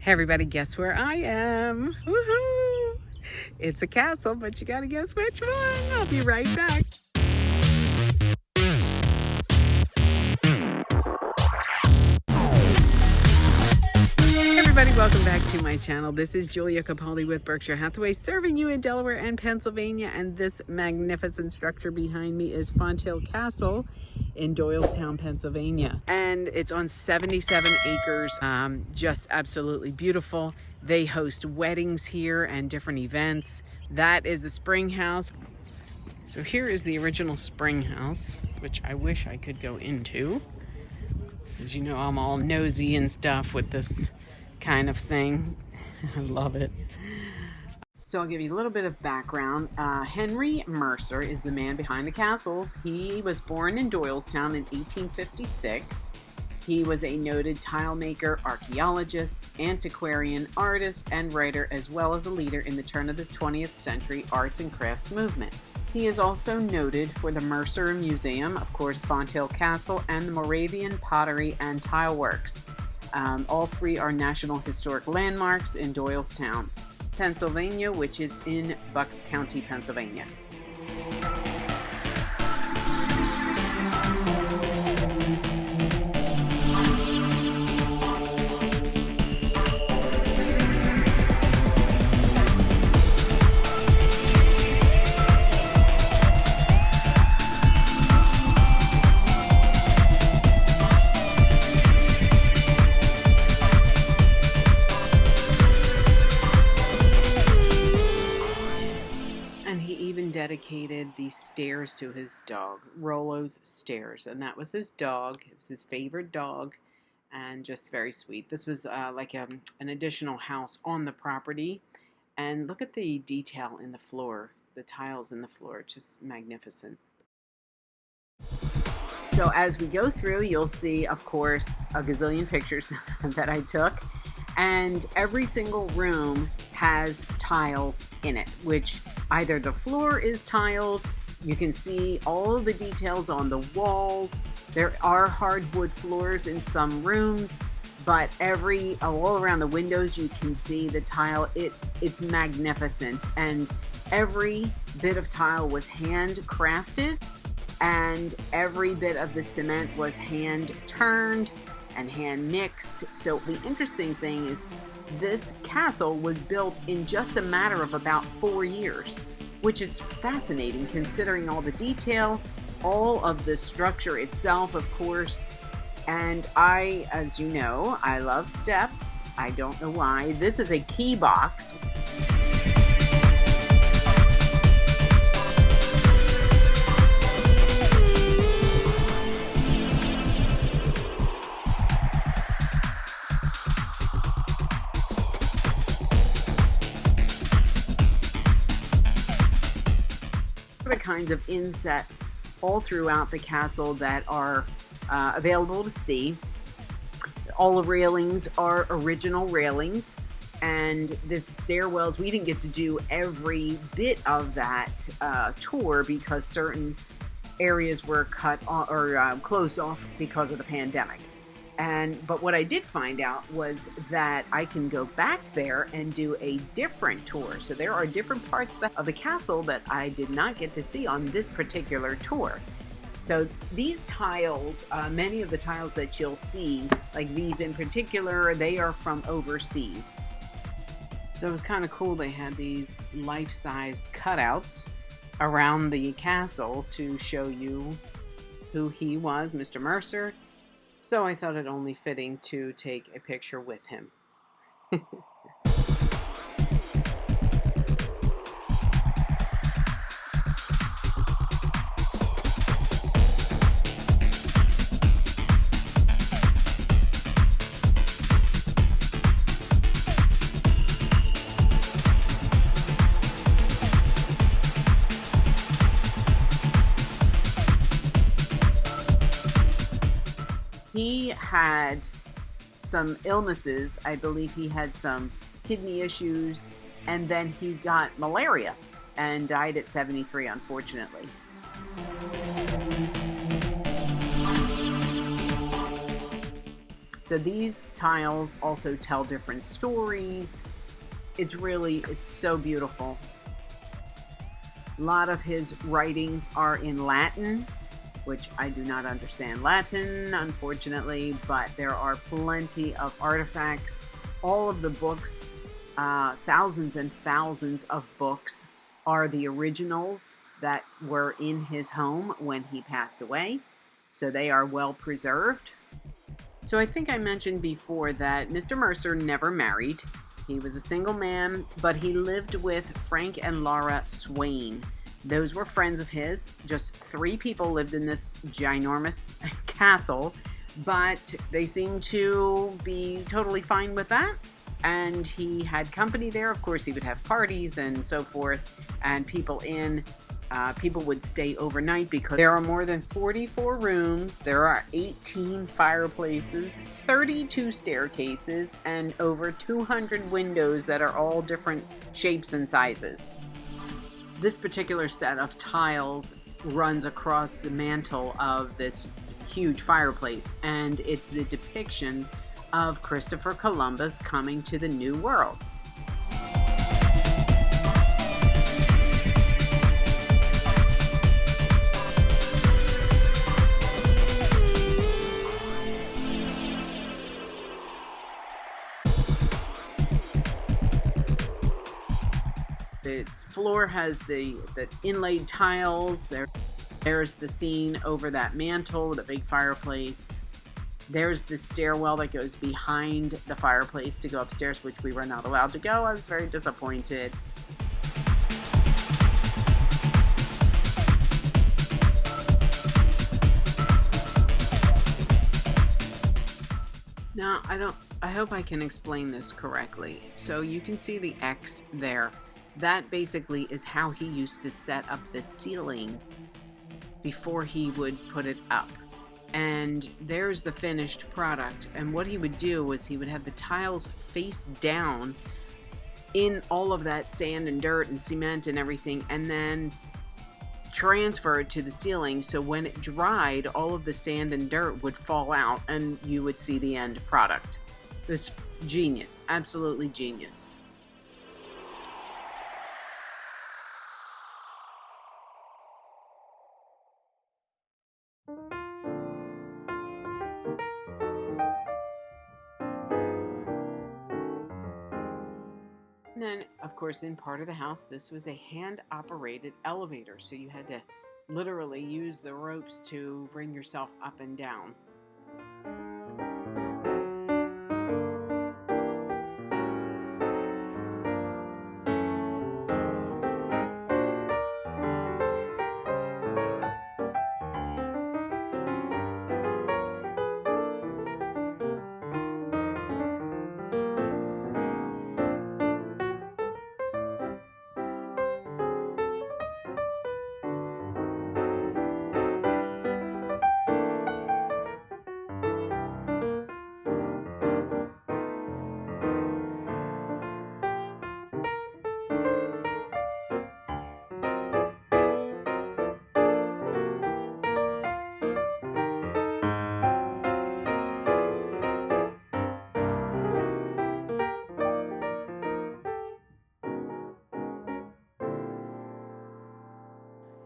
Hey everybody, guess where I am? Woohoo! It's a castle, but you gotta guess which one. I'll be right back. Hey everybody, welcome back to my channel. This is Julia Capaldi with Berkshire Hathaway, serving you in Delaware and Pennsylvania. And this magnificent structure behind me is Fonthill Castle in Doylestown, Pennsylvania. And it's on 77 acres, just absolutely beautiful. They host weddings here and different events. That is the spring house. So here is the original spring house, which I wish I could go into. As you know, I'm all nosy and stuff with this kind of thing. I love it. So I'll give you a little bit of background. Henry Mercer is the man behind the castles. He was born in Doylestown in 1856. He was a noted tile maker, archaeologist, antiquarian, artist, and writer, as well as a leader in the turn of the 20th century arts and crafts movement. He is also noted for the Mercer Museum, of course, Fonthill Castle, and the Moravian Pottery and Tile Works. All three are National Historic Landmarks in Doylestown, Pennsylvania, which is in Bucks County, Pennsylvania. Dedicated the stairs to his dog, Rollo's Stairs, and that was his dog. It was his favorite dog, and just very sweet. This was like an additional house on the property, and look at the detail in the floor, the tiles in the floor, just magnificent. So as we go through, you'll see, of course, a gazillion pictures that I took. And every single room has tile in it, which either the floor is tiled, you can see all of the details on the walls. There are hardwood floors in some rooms, but all around the windows you can see the tile. It's magnificent, and every bit of tile was handcrafted, and every bit of the cement was hand turned and hand mixed. So the interesting thing is this castle was built in just a matter of about 4 years, which is fascinating considering all the detail, all of the structure itself, of course. And as you know, I love steps. I don't know why. This is a key box. The kinds of insets all throughout the castle that are available to see. All the railings are original railings, and this stairwells, we didn't get to do every bit of that tour because certain areas were cut or closed off because of the pandemic. But what I did find out was that I can go back there and do a different tour. So there are different parts of the castle that I did not get to see on this particular tour. So these tiles, many of the tiles that you'll see, like these in particular, they are from overseas. So it was kind of cool. They had these life-size cutouts around the castle to show you who he was, Mr. Mercer. So I thought it only fitting to take a picture with him. He had some illnesses. I believe he had some kidney issues, and then he got malaria and died at 73, unfortunately. So these tiles also tell different stories. It's so beautiful. A lot of his writings are in Latin, which I do not understand Latin, unfortunately, but there are plenty of artifacts. All of the books, thousands and thousands of books, are the originals that were in his home when he passed away. So they are well preserved. So I think I mentioned before that Mr. Mercer never married. He was a single man, but he lived with Frank and Laura Swain. Those were friends of his. Just 3 people lived in this ginormous castle, but they seemed to be totally fine with that. And he had company there. Of course, he would have parties and so forth, and people would stay overnight because there are more than 44 rooms, there are 18 fireplaces, 32 staircases, and over 200 windows that are all different shapes and sizes. This particular set of tiles runs across the mantle of this huge fireplace, and it's the depiction of Christopher Columbus coming to the New World. The floor has the inlaid tiles. There's the scene over that mantle, the big fireplace. There's the stairwell that goes behind the fireplace to go upstairs, which we were not allowed to go. I was very disappointed. Now, I hope I can explain this correctly. So you can see the X there. That basically is how he used to set up the ceiling before he would put it up. And there's the finished product. And what he would do was he would have the tiles face down in all of that sand and dirt and cement and everything, and then transfer it to the ceiling. So when it dried, all of the sand and dirt would fall out and you would see the end product. It's genius, absolutely genius. And then, of course, in part of the house, this was a hand-operated elevator, so you had to literally use the ropes to bring yourself up and down.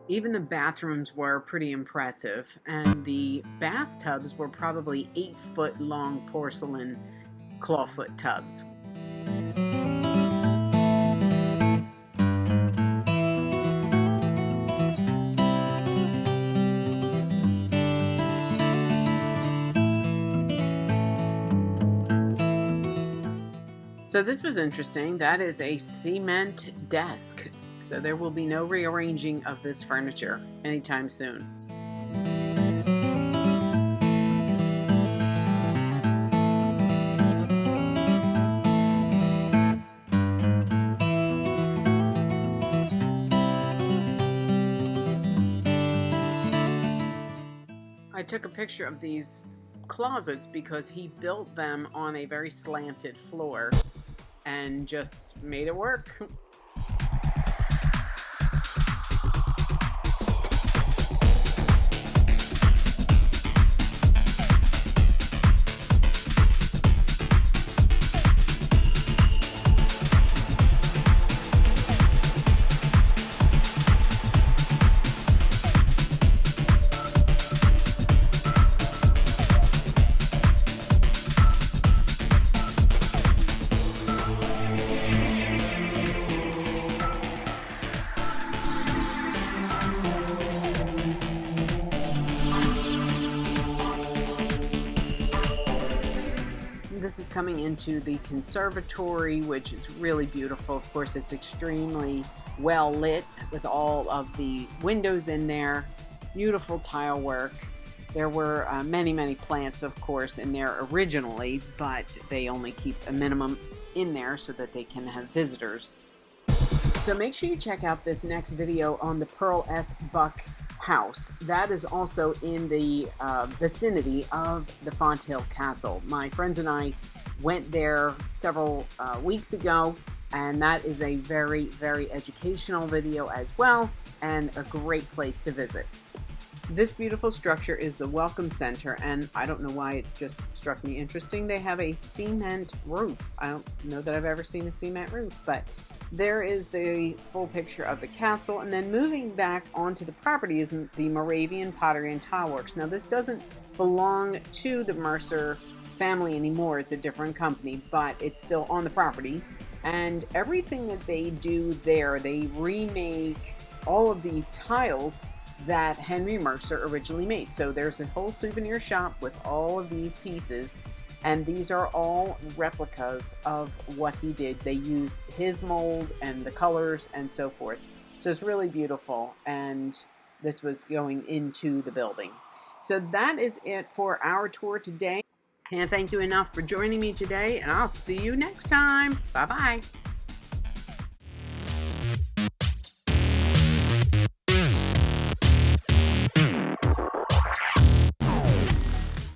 Even the bathrooms were pretty impressive, and the bathtubs were probably 8-foot long porcelain clawfoot tubs. So this was interesting. That is a cement desk. So there will be no rearranging of this furniture anytime soon. I took a picture of these closets because he built them on a very slanted floor and just made it work. coming into the conservatory, which is really beautiful. Of course, it's extremely well lit with all of the windows in there. Beautiful tile work. There were many plants, of course, in there originally, but they only keep a minimum in there so that they can have visitors. So make sure you check out this next video on the Pearl S. Buck house. That is also in the vicinity of the Fonthill Castle. My friends and I went there several weeks ago, and that is a very educational video as well, and a great place to visit. This beautiful structure is the Welcome Center, and I don't know why it just struck me interesting. They have a cement roof. I don't know that I've ever seen a cement roof, but there is the full picture of the castle. And then moving back onto the property is the Moravian Pottery and Tile Works. Now this doesn't belong to the Mercer family anymore. It's a different company, but it's still on the property. And everything that they do there, they remake all of the tiles that Henry Mercer originally made. So there's a whole souvenir shop with all of these pieces, and these are all replicas of what he did. They used his mold and the colors and so forth. So it's really beautiful, and this was going into the building. So that is it for our tour today. Can't thank you enough for joining me today, and I'll see you next time. Bye-bye.